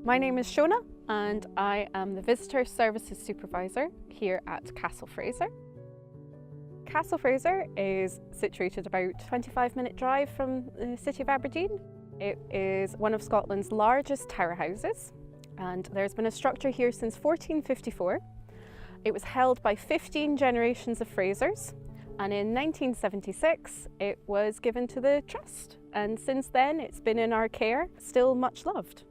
My name is Shona and I am the Visitor Services Supervisor here at Castle Fraser. Castle Fraser is situated about a 25-minute drive from the city of Aberdeen. It is one of Scotland's largest tower houses, and there's been a structure here since 1454. It was held by 15 generations of Frasers, and in 1976 it was given to the Trust, and since then it's been in our care, still much loved.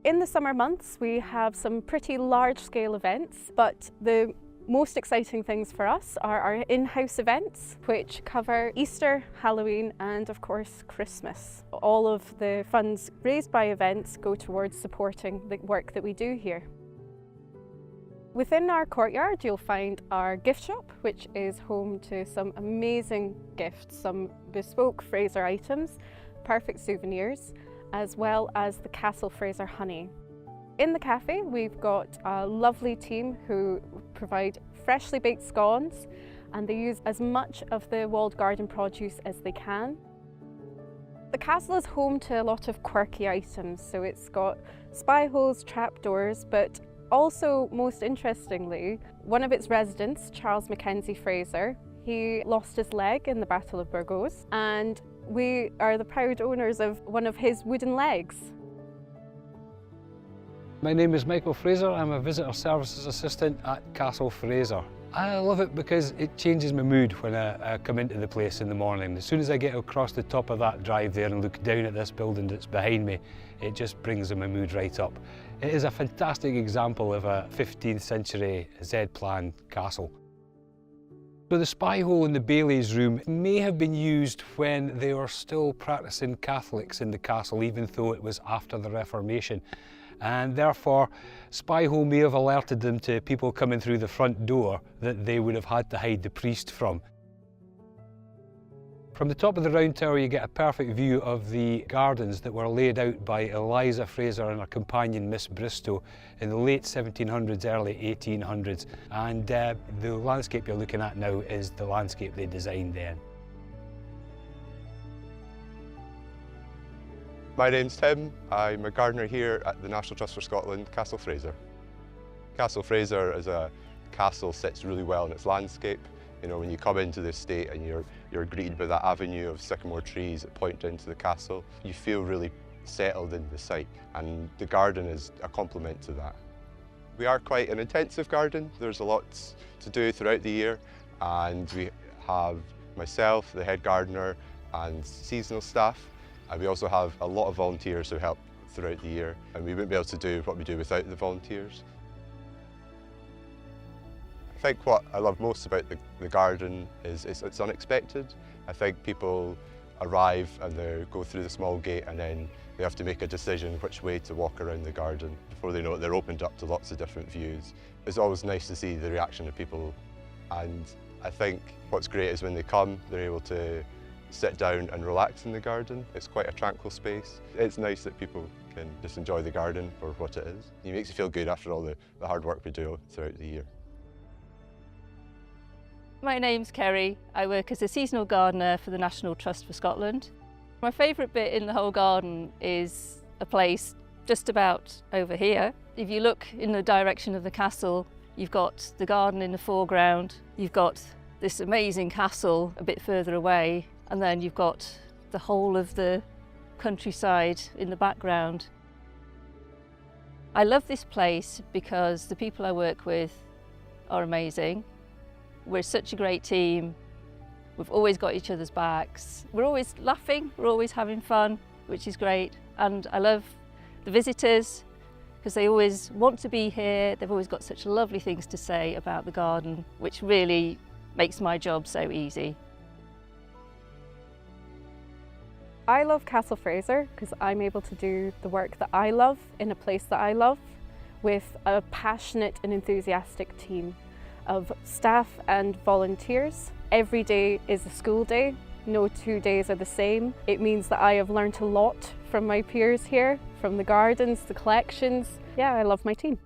In the summer months we have some pretty large-scale events, but the most exciting things for us are our in-house events, which cover Easter, Halloween and of course Christmas. All of the funds raised by events go towards supporting the work that we do here. Within our courtyard you'll find our gift shop, which is home to some amazing gifts, some bespoke Fraser items, perfect souvenirs, as well as the Castle Fraser honey. In the cafe we've got a lovely team who provide freshly baked scones, and they use as much of the walled garden produce as they can. The castle is home to a lot of quirky items, so it's got spy holes, trapdoors, but also, most interestingly, one of its residents, Charles Mackenzie Fraser, he lost his leg in the Battle of Burgos, and we are the proud owners of one of his wooden legs. My name is Michael Fraser. I'm a Visitor Services Assistant at Castle Fraser. I love it because it changes my mood when I come into the place in the morning. As soon as I get across the top of that drive there and look down at this building that's behind me, it just brings my mood right up. It is a fantastic example of a 15th century Z-plan castle. So the spy hole in the Bailey's room may have been used when they were still practicing Catholics in the castle, even though it was after the Reformation. And therefore, spy hole may have alerted them to people coming through the front door that they would have had to hide the priest from. From the top of the round tower you get a perfect view of the gardens that were laid out by Eliza Fraser and her companion Miss Bristow in the late 1700s, early 1800s, and the landscape you're looking at now is the landscape they designed then. My name's Tim. I'm a gardener here at the National Trust for Scotland, Castle Fraser. Castle Fraser as a castle sits really well in its landscape. You know, when you come into the estate and you're greeted by that avenue of sycamore trees that point into the castle, you feel really settled in the site, and the garden is a complement to that. We are quite an intensive garden. There's a lot to do throughout the year, and we have myself, the head gardener, and seasonal staff. And we also have a lot of volunteers who help throughout the year, and we wouldn't be able to do what we do without the volunteers. I think what I love most about the garden is it's unexpected. I think people arrive and they go through the small gate and then they have to make a decision which way to walk around the garden. Before they know it, they're opened up to lots of different views. It's always nice to see the reaction of people, and I think what's great is when they come, they're able to sit down and relax in the garden. It's quite a tranquil space. It's nice that people can just enjoy the garden for what it is. It makes you feel good after all the hard work we do throughout the year. My name's Kerry. I work as a seasonal gardener for the National Trust for Scotland. My favourite bit in the whole garden is a place just about over here. If you look in the direction of the castle, you've got the garden in the foreground, you've got this amazing castle a bit further away, and then you've got the whole of the countryside in the background. I love this place because the people I work with are amazing. We're such a great team. We've always got each other's backs. We're always laughing, we're always having fun, which is great. And I love the visitors because they always want to be here. They've always got such lovely things to say about the garden, which really makes my job so easy. I love Castle Fraser because I'm able to do the work that I love in a place that I love with a passionate and enthusiastic team of staff and volunteers. Every day is a school day. No 2 days are the same. It means that I have learned a lot from my peers here, from the gardens, the collections. Yeah, I love my team.